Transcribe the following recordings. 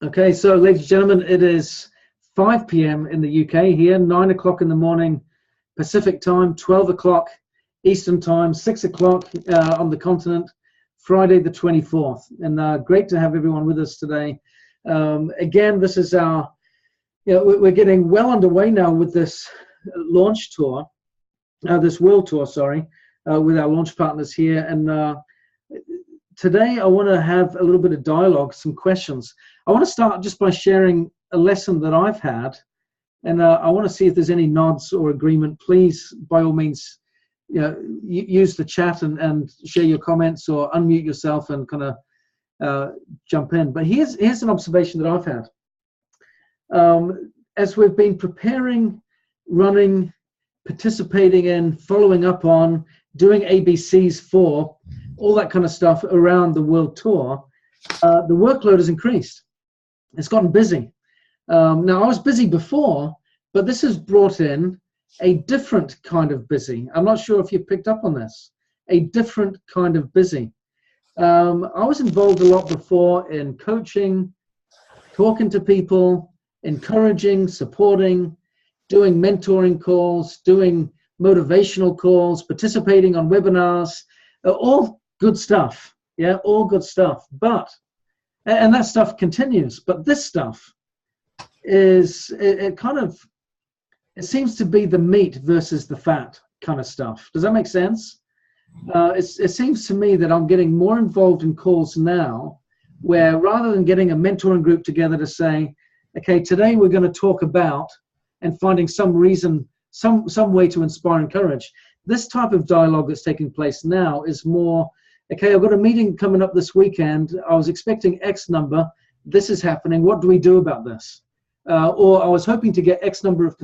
Okay, so ladies and gentlemen, it is 5 p.m. in the UK here, 9 o'clock in the morning Pacific time, 12 o'clock Eastern time, 6 o'clock on the continent, Friday the 24th. And great to have everyone with us today. Again, this is our, we're getting well underway now with this launch tour, this world tour, sorry, with our launch partners here. And today I want to have a little bit of dialogue, some questions. I want to start just by sharing a lesson that I've had, and I want to see if there's any nods or agreement. Please, by all means, use the chat and share your comments or unmute yourself and kind of jump in. But here's an observation that I've had. As we've been preparing, running, participating in, following up on, doing ABCs for, all that kind of stuff around the world tour, the workload has increased. It's gotten busy. Now, I was busy before, but this has brought in a different kind of busy. I'm not sure if you picked up on this. A different kind of busy. I was involved a lot before in coaching, talking to people, encouraging, supporting, doing mentoring calls, doing motivational calls, participating on webinars, all good stuff. Yeah, all good stuff. And that stuff continues. But this stuff is, it seems to be the meat versus the fat kind of stuff. Does that make sense? It seems to me that I'm getting more involved in calls now, where rather than getting a mentoring group together to say, okay, today we're going to talk about, and finding some reason, some way to inspire and encourage, this type of dialogue that's taking place now is more, okay, I've got a meeting coming up this weekend. I was expecting X number. This is happening. What do we do about this? Or I was hoping to get X number of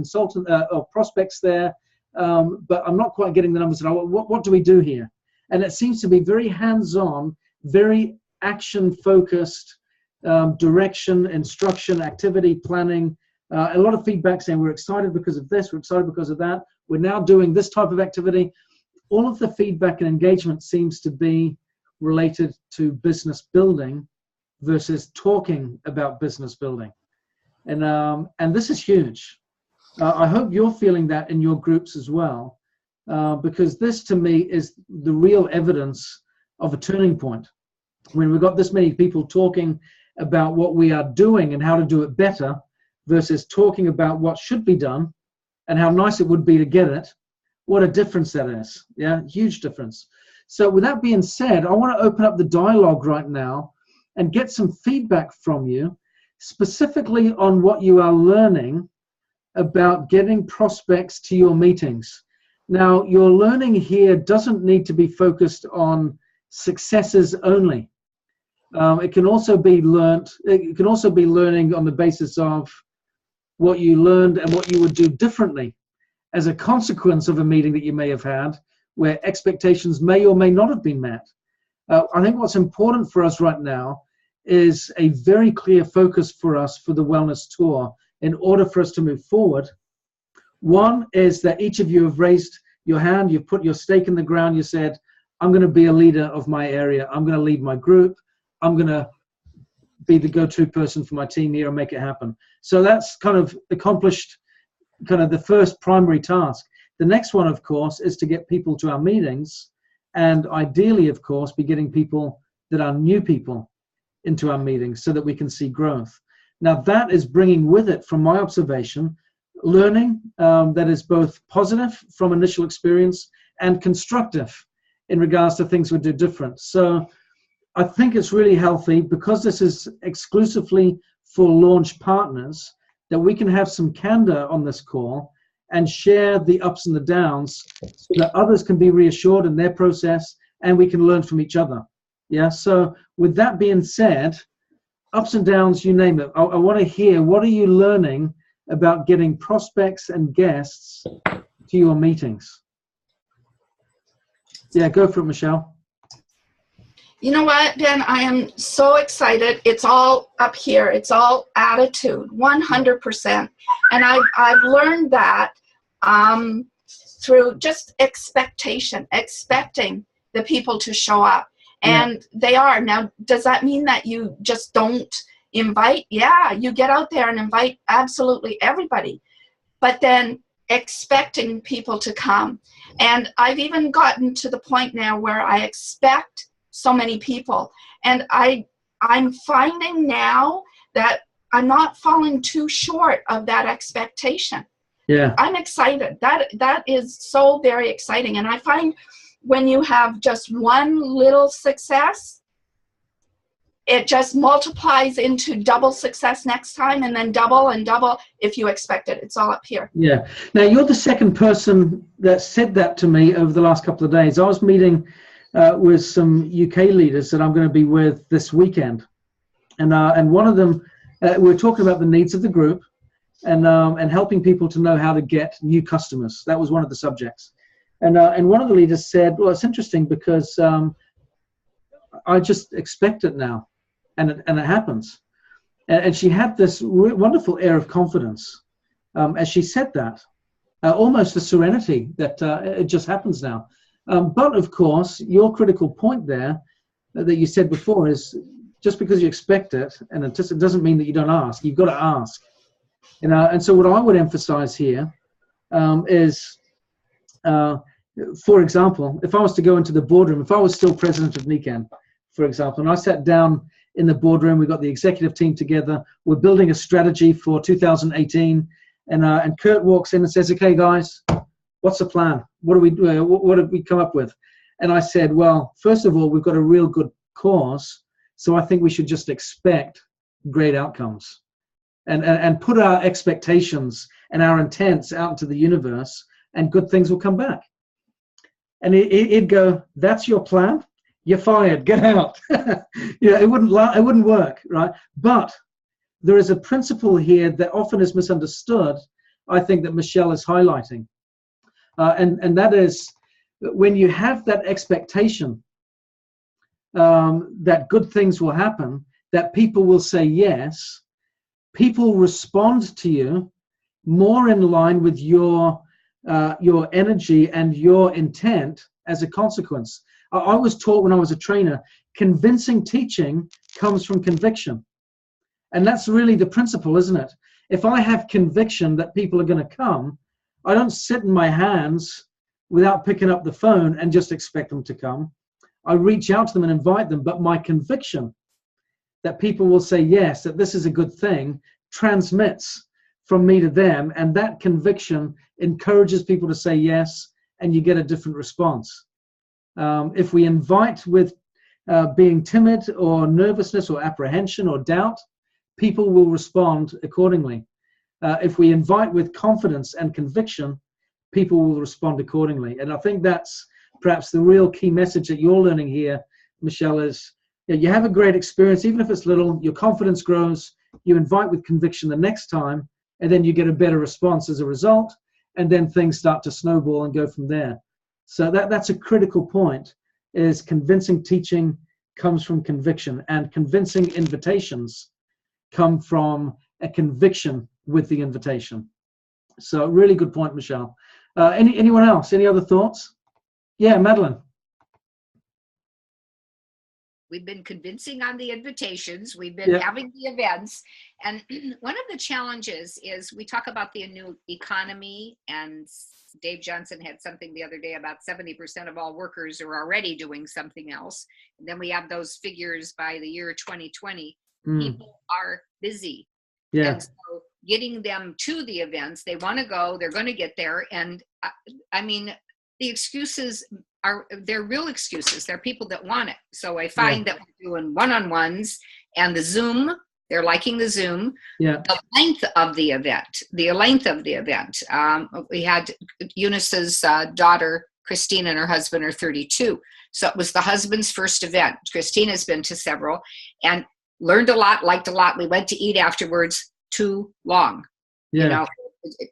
or prospects there, but I'm not quite getting the numbers. What do we do here? And it seems to be very hands-on, very action-focused, direction, instruction, activity, planning. A lot of feedback saying we're excited because of this, we're excited because of that. We're now doing this type of activity. All of the feedback and engagement seems to be related to business building versus talking about business building. And this is huge. I hope you're feeling that in your groups as well, because this to me is the real evidence of a turning point. When we've got this many people talking about what we are doing and how to do it better versus talking about what should be done and how nice it would be to get it, what a difference that is. Yeah, huge difference. So with that being said, I want to open up the dialogue right now and get some feedback from you, specifically on what you are learning about getting prospects to your meetings. Now, your learning here doesn't need to be focused on successes only. It can also be learned. It can also be learning on the basis of what you learned and what you would do differently as a consequence of a meeting that you may have had where expectations may or may not have been met. I think what's important for us right now is a very clear focus for us for the wellness tour in order for us to move forward. One is that each of you have raised your hand, you've put your stake in the ground, you said, I'm going to be a leader of my area, I'm going to lead my group, I'm going to be the go-to person for my team here and make it happen. So that's kind of accomplished, kind of the first primary task. The next one, of course, is to get people to our meetings, and ideally, of course, be getting people that are new people into our meetings so that we can see growth. Now, that is bringing with it, from my observation, learning that is both positive from initial experience and constructive in regards to things we do different. So I think it's really healthy, because this is exclusively for launch partners, that we can have some candor on this call and share the ups and the downs so that others can be reassured in their process and we can learn from each other. Yeah, so with that being said, ups and downs, you name it. I want to hear, what are you learning about getting prospects and guests to your meetings? Yeah, go for it, Michelle. You know what, Ben? I am so excited. It's all up here. It's all attitude, 100%. And I've learned that through just expecting the people to show up. And they are. Now, does that mean that you just don't invite, yeah, you get out there and invite absolutely everybody, but then expecting people to come. And I've even gotten to the point now where I expect so many people. And I'm finding now that I'm not falling too short of that expectation. Yeah. I'm excited. That is so very exciting. And I find when you have just one little success, it just multiplies into double success next time, and then double and double if you expect it. It's all up here. Yeah. Now, you're the second person that said that to me over the last couple of days. I was meeting with some UK leaders that I'm going to be with this weekend. And one of them, we're talking about the needs of the group and helping people to know how to get new customers. That was one of the subjects. And one of the leaders said, well, it's interesting because I just expect it now. And it happens. And she had this wonderful air of confidence as she said that, almost a serenity that it just happens now. But of course, your critical point there that you said before is just because you expect it and it doesn't mean that you don't ask. You've got to ask. And so what I would emphasize here is, for example, if I was to go into the boardroom, if I was still president of NECANN, for example, and I sat down in the boardroom, we got the executive team together, we're building a strategy for 2018, and Kurt walks in and says, okay, guys, what's the plan? What did we come up with? And I said, well, first of all, we've got a real good cause, so I think we should just expect great outcomes and put our expectations and our intents out into the universe, and good things will come back. And he'd go, that's your plan? You're fired, get out. It wouldn't work, right? But there is a principle here that often is misunderstood, I think, that Michelle is highlighting. And that is, when you have that expectation that good things will happen, that people will say yes, people respond to you more in line with your energy and your intent as a consequence. I was taught when I was a trainer, convincing teaching comes from conviction. And that's really the principle, isn't it? If I have conviction that people are going to come, I don't sit in my hands without picking up the phone and just expect them to come. I reach out to them and invite them, but my conviction that people will say yes, that this is a good thing, transmits from me to them, and that conviction encourages people to say yes, and you get a different response. If we invite with being timid or nervousness or apprehension or doubt, people will respond accordingly. If we invite with confidence and conviction, people will respond accordingly. And I think that's perhaps the real key message that you're learning here, Michelle, is you have a great experience, even if it's little, your confidence grows, you invite with conviction the next time, and then you get a better response as a result, and then things start to snowball and go from there. So that's a critical point, is convincing teaching comes from conviction, and convincing invitations come from a conviction with the invitation. So really good point, Michelle. Anyone else? Any other thoughts? Yeah, Madeline. We've been convincing on the invitations. We've been having the events. And one of the challenges is we talk about the new economy, and Dave Johnson had something the other day about 70% of all workers are already doing something else. And then we have those figures by the year 2020. People are busy. Yeah. And so getting them to the events, they want to go, they're going to get there. And I mean, the excuses they're real excuses. They're people that want it. So I find that we're doing one-on-ones, and the Zoom, they're liking the Zoom. Yeah. The length of the event. We had Eunice's daughter, Christine, and her husband are 32. So it was the husband's first event. Christina's been to several and learned a lot, liked a lot. We went to eat afterwards. Too long. Yeah.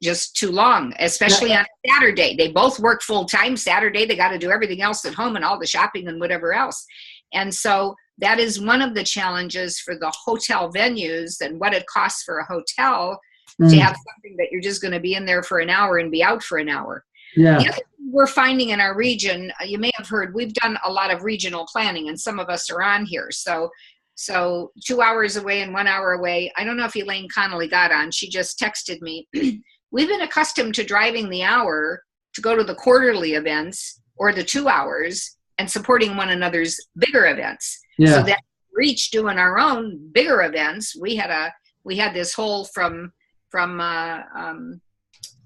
Just too long, especially on Saturday. They both work full time. Saturday, they got to do everything else at home and all the shopping and whatever else. And so that is one of the challenges for the hotel venues, and what it costs for a hotel to have something that you're just going to be in there for an hour and be out for an hour. Yeah. The other thing we're finding in our region, you may have heard, we've done a lot of regional planning, and some of us are on here. So So 2 hours away and 1 hour away. I don't know if Elaine Connolly got on. She just texted me. We've been accustomed to driving the hour to go to the quarterly events or the 2 hours and supporting one another's bigger events. Yeah. So that we're each doing our own bigger events. We had this whole from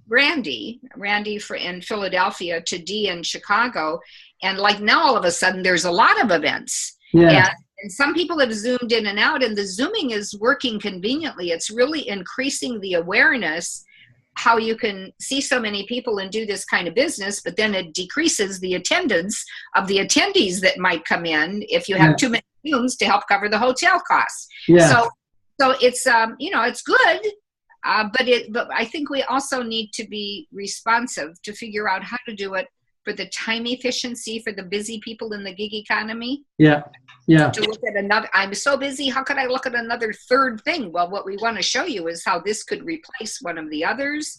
Randy in Philadelphia to Dee in Chicago. And like now all of a sudden there's a lot of events. Yeah. And some people have zoomed in and out, and the Zooming is working conveniently. It's really increasing the awareness how you can see so many people and do this kind of business, but then it decreases the attendance of the attendees that might come in if you have too many Zooms to help cover the hotel costs. Yeah. So it's it's good, but I think we also need to be responsive to figure out how to do it for the time efficiency for the busy people in the gig economy. Yeah. Yeah. To look at another, I'm so busy, how could I look at another third thing? Well, what we want to show you is how this could replace one of the others,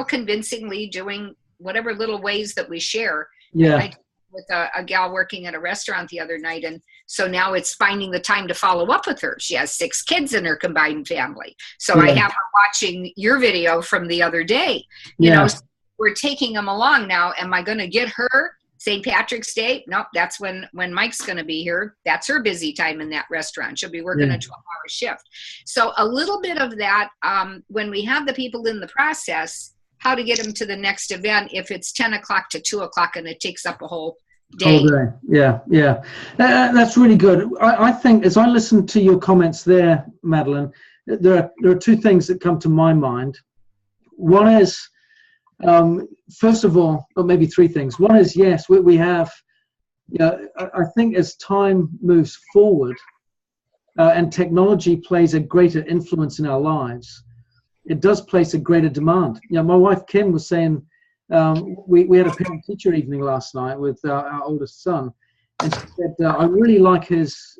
convincingly doing whatever little ways that we share. Yeah. I with a gal working at a restaurant the other night, and so now it's finding the time to follow up with her. She has 6 kids in her combined family. So I have her watching your video from the other day. You know, so we're taking them along now. Am I going to get her St. Patrick's Day? Nope, that's when Mike's going to be here. That's her busy time in that restaurant. She'll be working a 12-hour shift. So a little bit of that, when we have the people in the process, how to get them to the next event if it's 10 o'clock to 2 o'clock and it takes up a whole day. Yeah. That's really good. I think as I listen to your comments there, Madeline, there are 2 things that come to my mind. One is, first of all, or maybe 3 things. One is, yes, we have, I think as time moves forward and technology plays a greater influence in our lives, it does place a greater demand. My wife Kim was saying, we had a parent-teacher evening last night with our oldest son, and she said, I really like his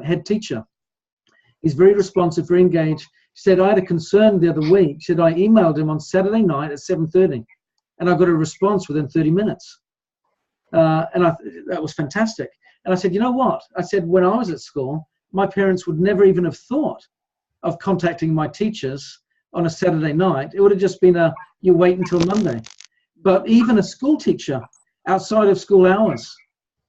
head teacher. He's very responsive, very engaged. She said, I had a concern the other week. She said, I emailed him on Saturday night at 7:30, and I got a response within 30 minutes. And that was fantastic. And I said, you know what? I said, when I was at school, my parents would never even have thought of contacting my teachers on a Saturday night. It would have just been you wait until Monday. But even a school teacher outside of school hours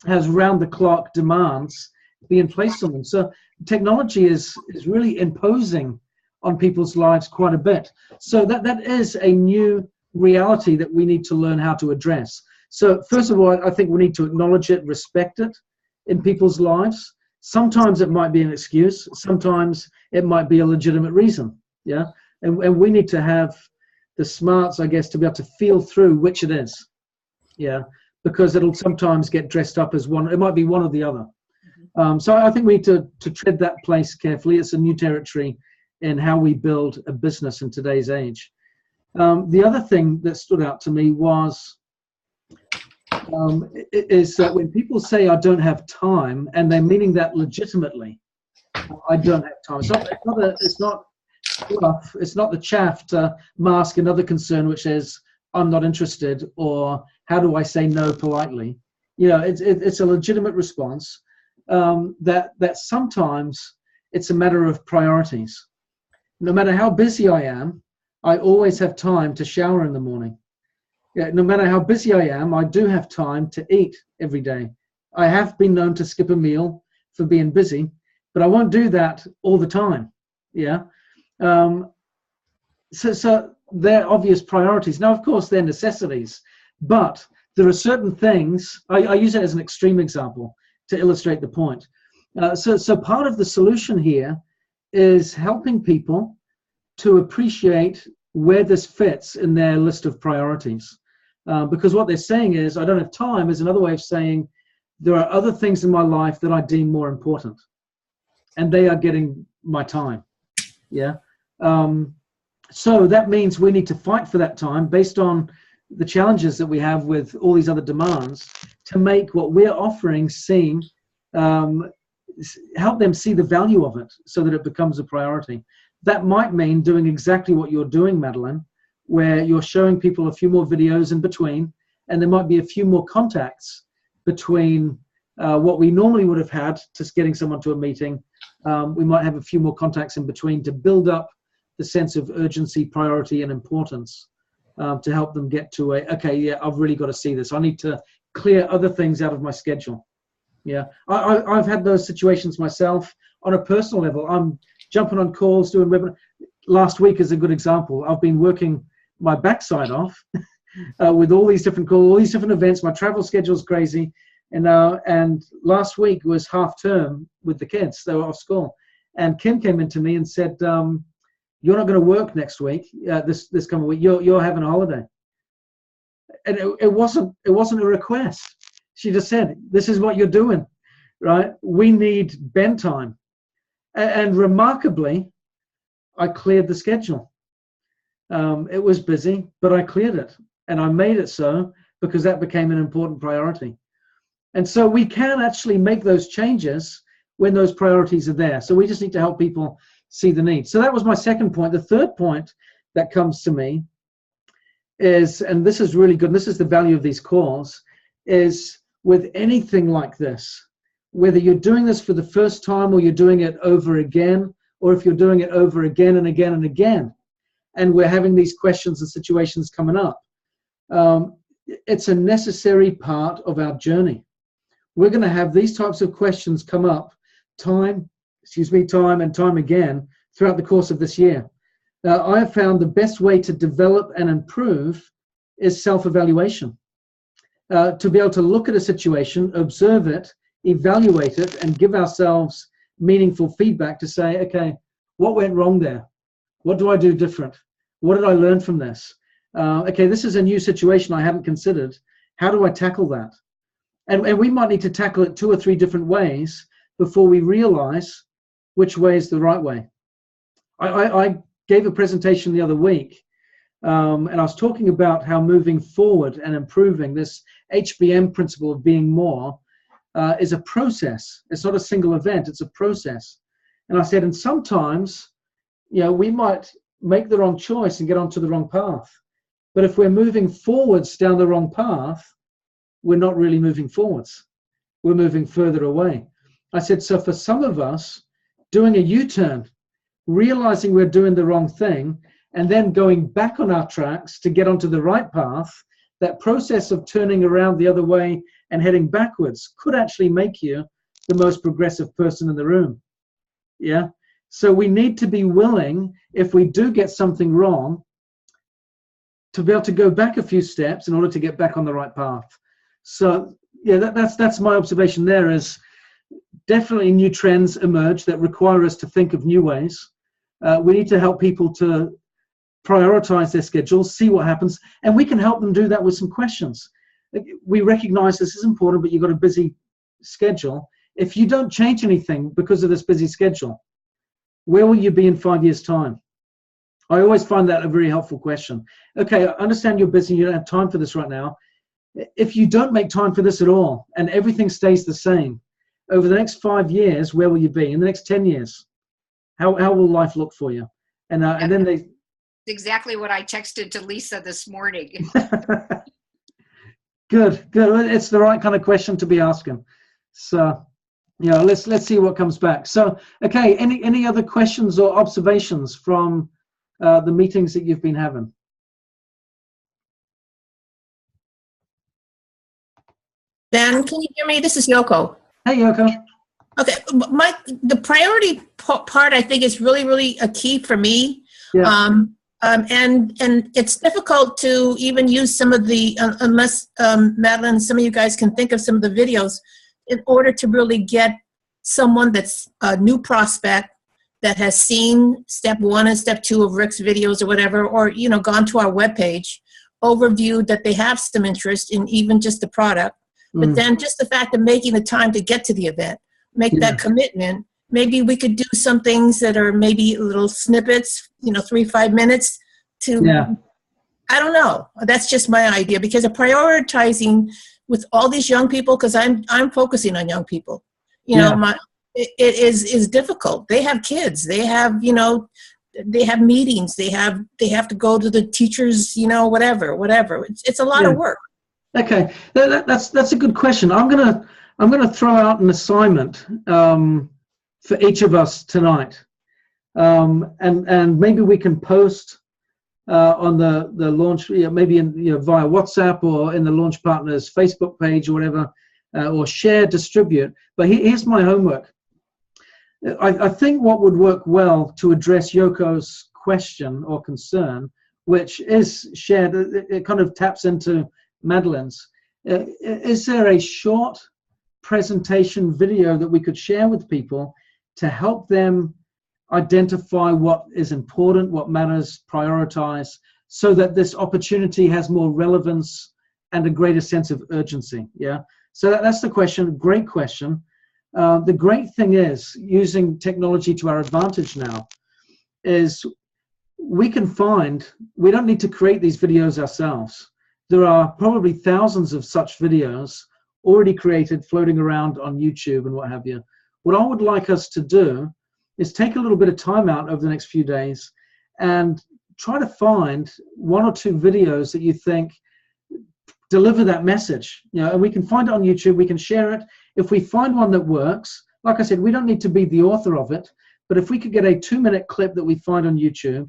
has round-the-clock demands being placed on them. So technology is really imposing on people's lives quite a bit. So that is a new reality that we need to learn how to address. So first of all, I think we need to acknowledge it, respect it in people's lives. Sometimes it might be an excuse. Sometimes it might be a legitimate reason. Yeah. And we need to have the smarts, I guess, to be able to feel through which it is. Yeah. Because it'll sometimes get dressed up as one. It might be one or the other. So I think we need to tread that place carefully. It's a new territory in how we build a business in today's age. The other thing that stood out to me is that when people say I don't have time, and they're meaning that legitimately, I don't have time. It's not the chaff to mask another concern, which is I'm not interested, or how do I say no politely? It's a legitimate response. That sometimes it's a matter of priorities. No matter how busy I am, I always have time to shower in the morning. No matter how busy I am, I do have time to eat every day. I have been known to skip a meal for being busy, but I won't do that all the time. Yeah. So they're obvious priorities. Now, of course, they're necessities, but there are certain things. I use it as an extreme example to illustrate the point. So part of the solution here is helping people to appreciate where this fits in their list of priorities. Because what they're saying is, I don't have time, is another way of saying there are other things in my life that I deem more important, and they are getting my time. Yeah. So that means we need to fight for that time based on the challenges that we have with all these other demands, to make what we're offering seem, help them see the value of it so that it becomes a priority. That might mean doing exactly what you're doing, Madeline, where you're showing people a few more videos in between, and there might be a few more contacts between what we normally would have had to getting someone to a meeting We might have a few more contacts in between to build up the sense of urgency, priority, and importance, to help them get to okay, yeah, I've really got to see this. I need to clear other things out of my schedule. Yeah, I've had those situations myself on a personal level. I'm jumping on calls, doing webinars. Last week is a good example. I've been working my backside off with all these different calls, all these different events. My travel schedule's crazy. And last week was half term with the kids. They were off school. And Kim came into me and said, you're not going to work next week, this coming week. You're having a holiday. And it wasn't a request. She just said, this is what you're doing, right? We need Ben time. And remarkably, I cleared the schedule. It was busy, but I cleared it. And I made it so because that became an important priority. And so we can actually make those changes when those priorities are there. So we just need to help people see the need. So that was my second point. The third point that comes to me is, and this is really good, and this is the value of these calls, is with anything like this, whether you're doing this for the first time or you're doing it over again, or if you're doing it over again and again and again, and we're having these questions and situations coming up, it's a necessary part of our journey. We're going to have these types of questions come up time and time again throughout the course of this year. I have found the best way to develop and improve is self-evaluation. To be able to look at a situation, observe it, evaluate it, and give ourselves meaningful feedback to say, okay, what went wrong there? What do I do different? What did I learn from this? Okay, this is a new situation I haven't considered. How do I tackle that? And we might need to tackle it 2 or 3 different ways before we realize which way is the right way. I gave a presentation the other week, and I was talking about how moving forward and improving this HBM principle of being more is a process. It's not a single event, it's a process. And I said, and sometimes, we might make the wrong choice and get onto the wrong path. But if we're moving forwards down the wrong path, we're not really moving forwards. We're moving further away. I said, so for some of us, doing a U-turn, realizing we're doing the wrong thing, and then going back on our tracks to get onto the right path, that process of turning around the other way and heading backwards could actually make you the most progressive person in the room. Yeah. So we need to be willing, if we do get something wrong, to be able to go back a few steps in order to get back on the right path. So yeah, that's my observation there, is definitely new trends emerge that require us to think of new ways. We need to help people to prioritize their schedules, see what happens, and we can help them do that with some questions. We recognize this is important, but you've got a busy schedule. If you don't change anything because of this busy schedule, where will you be in 5 years' time? I always find that a very helpful question. Okay, I understand you're busy, you don't have time for this right now. If you don't make time for this at all and everything stays the same, over the next 5 years, where will you be? In the next 10 years, how will life look for you? And then they... Exactly what I texted to Lisa this morning. Good. It's the right kind of question to be asking. So, let's see what comes back. So, okay, any other questions or observations from the meetings that you've been having? Ben, can you hear me? This is Yoko. Hey, Yoko. Okay, the priority part I think is really, really a key for me. Yeah. And it's difficult to even use some of the, unless Madeline, some of you guys can think of some of the videos, in order to really get someone that's a new prospect that has seen step 1 and step 2 of Rick's videos or whatever, or gone to our webpage, overviewed that they have some interest in even just the product. But then just the fact of making the time to get to the event, make that commitment. Maybe we could do some things that are maybe little snippets, 3-5 minutes to, I don't know. That's just my idea, because of prioritizing with all these young people, because I'm focusing on young people. It is difficult. They have kids. They have, they have meetings. They have to go to the teachers, whatever. It's a lot of work. Okay, that's a good question. I'm gonna throw out an assignment for each of us tonight. And maybe we can post on the launch, maybe via WhatsApp or in the Launch Partners Facebook page or whatever, or share, distribute. But here's my homework. I think what would work well to address Yoko's question or concern, which is shared, it kind of taps into Madeline's. Is there a short presentation video that we could share with people to help them identify what is important, what matters, prioritize, so that this opportunity has more relevance and a greater sense of urgency? Yeah. So that's the question. Great question. The great thing is, using technology to our advantage now, is we don't need to create these videos ourselves. There are probably thousands of such videos already created, floating around on YouTube and what have you. What I would like us to do is take a little bit of time out over the next few days and try to find 1 or 2 videos that you think deliver that message. And we can find it on YouTube, we can share it. If we find one that works, like I said, we don't need to be the author of it, but if we could get a 2-minute clip that we find on YouTube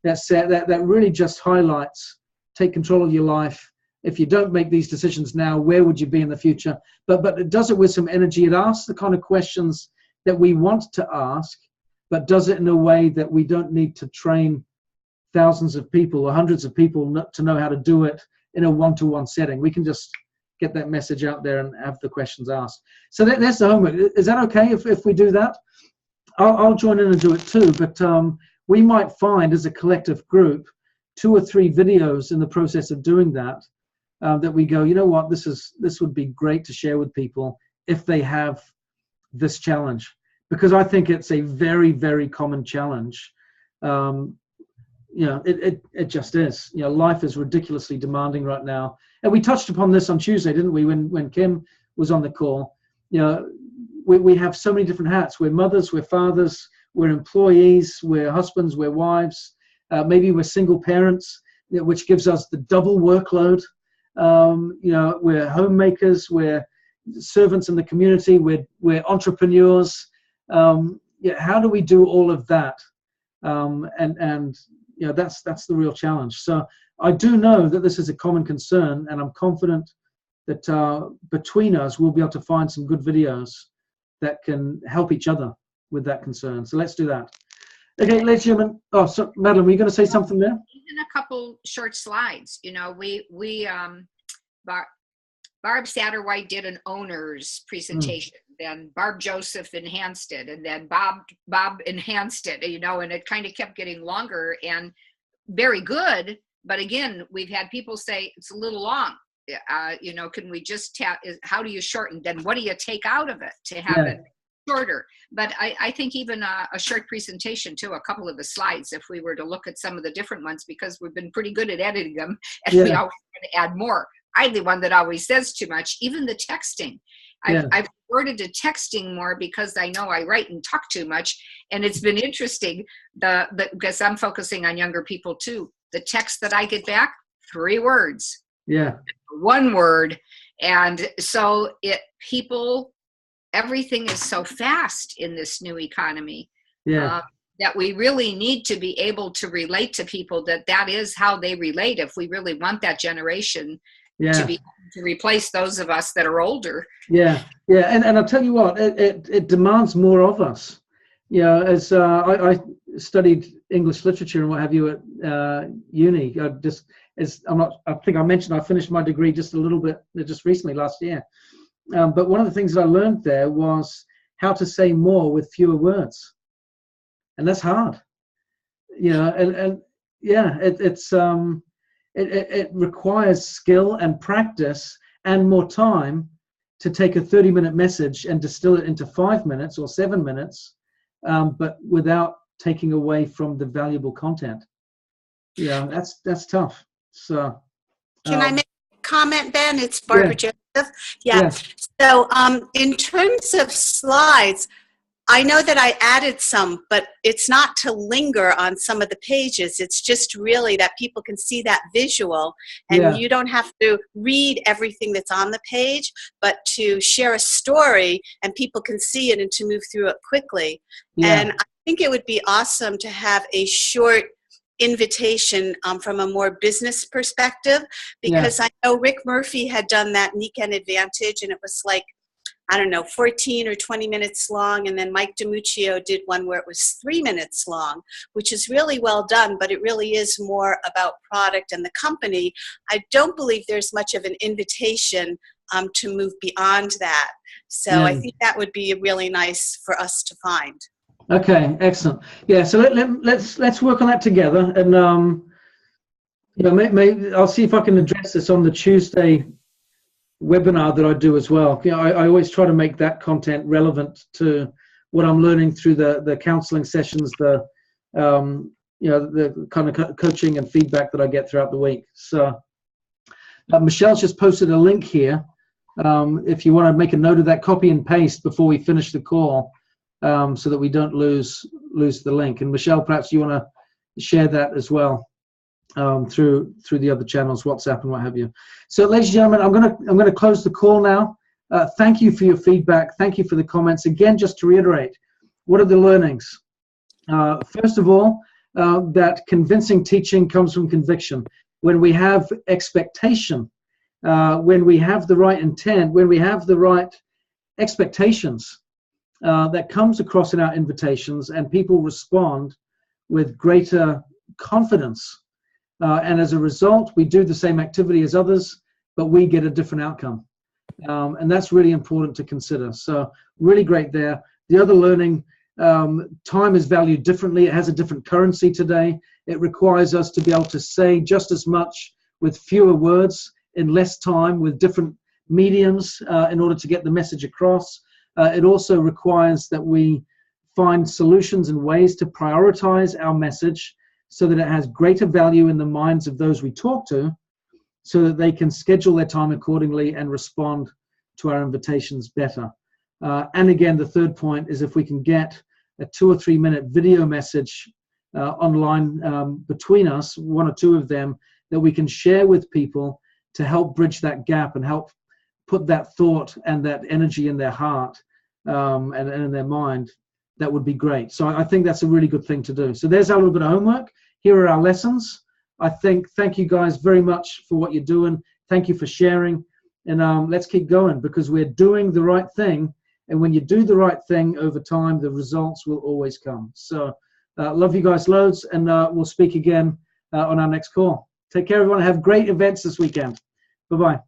that really just highlights, take control of your life. If you don't make these decisions now, where would you be in the future? But it does it with some energy. It asks the kind of questions that we want to ask, but does it in a way that we don't need to train thousands of people or hundreds of people to know how to do it in a one-to-one setting. We can just get that message out there and have the questions asked. So that's the homework. Is that okay if we do that? I'll join in and do it too, but we might find as a collective group 2 or 3 videos in the process of doing that, that we go, you know what, this would be great to share with people if they have this challenge, because I think it's a very, very common challenge. It just is. Life is ridiculously demanding right now, and we touched upon this on Tuesday, didn't we? When Kim was on the call, we have so many different hats. We're mothers, we're fathers, we're employees, we're husbands, we're wives. Maybe we're single parents, which gives us the double workload. We're homemakers, we're servants in the community, we're entrepreneurs. How do we do all of that? That's the real challenge. So I do know that this is a common concern, and I'm confident that between us we'll be able to find some good videos that can help each other with that concern. So let's do that. Okay, ladies and gentlemen. Oh, so Madeline, were you going to say something there? Even a couple short slides. Barb Satterwhite did an owner's presentation. Then Barb Joseph enhanced it, and then Bob enhanced it. And it kind of kept getting longer and very good. But again, we've had people say it's a little long. Can we just how do you shorten? Then what do you take out of it to have it shorter? But I think even a short presentation too, a couple of the slides, if we were to look at some of the different ones, because we've been pretty good at editing them, and we always want to add more. I'm the one that always says too much. Even the texting, I've reverted to texting more because I know I write and talk too much, and it's been interesting. Because I'm focusing on younger people too. The text that I get back, 3 words. Yeah. 1 word, and so everything is so fast in this new economy. That we really need to be able to relate to people. That is how they relate. If we really want that generation to replace those of us that are older. And I'll tell you what, it demands more of us. As I studied English literature and what have you at uni. I think I mentioned I finished my degree just a little bit just recently, last year. But one of the things that I learned there was how to say more with fewer words, and that's hard. It requires skill and practice and more time to take a 30-minute message and distill it into 5 minutes or 7 minutes, but without taking away from the valuable content. That's tough. So, can I make a comment, Ben? It's Barbara Joseph. So in terms of slides, I know that I added some, but it's not to linger on some of the pages. It's just really that people can see that visual, and Yeah. you don't have to read everything that's on the page, but to share a story and people can see it and to move through it quickly. Yeah. And I think it would be awesome to have a short invitation from a more business perspective, because I know Rick Murphy had done that Weekend Advantage, and it was like, I don't know, 14 or 20 minutes long. And then Mike DiMuccio did one where it was 3 minutes long, which is really well done, but it really is more about product and the company. I don't believe there's much of an invitation to move beyond that. So I think that would be really nice for us to find. Okay, excellent. Yeah, so let's work on that together, and you know, maybe I'll see if I can address this on the Tuesday webinar that I do as well. You know, I always try to make that content relevant to what I'm learning through the counseling sessions, the you know, the kind of coaching and feedback that I get throughout the week. So Michelle's just posted a link here. If you want to make a note of that, copy and paste before we finish the call, so that we don't lose the link. And Michelle, perhaps you want to share that as well through the other channels, WhatsApp and what have you. So, ladies and gentlemen, I'm gonna close the call now. Thank you for your feedback. Thank you for the comments. Again, just to reiterate, what are the learnings? First of all, that convincing teaching comes from conviction. When we have expectation, when we have the right intent, when we have the right expectations, that comes across in our invitations, and people respond with greater confidence. And as a result, we do the same activity as others, but we get a different outcome. And that's really important to consider. So really great there. The other learning, time is valued differently. It has a different currency today. It requires us to be able to say just as much with fewer words in less time, with different mediums in order to get the message across. It also requires that we find solutions and ways to prioritize our message so that it has greater value in the minds of those we talk to, so that they can schedule their time accordingly and respond to our invitations better. And again, the third point is if we can get a 2 or 3 minute video message online between us, 1 or 2 of them, that we can share with people to help bridge that gap and help put that thought and that energy in their heart and in their mind, that would be great. So I think that's a really good thing to do. So there's our little bit of homework. Here are our lessons. Thank you guys very much for what you're doing. Thank you for sharing. And let's keep going, because we're doing the right thing. And when you do the right thing over time, the results will always come. So love you guys loads, and we'll speak again on our next call. Take care, everyone. Have great events this weekend. Bye-bye.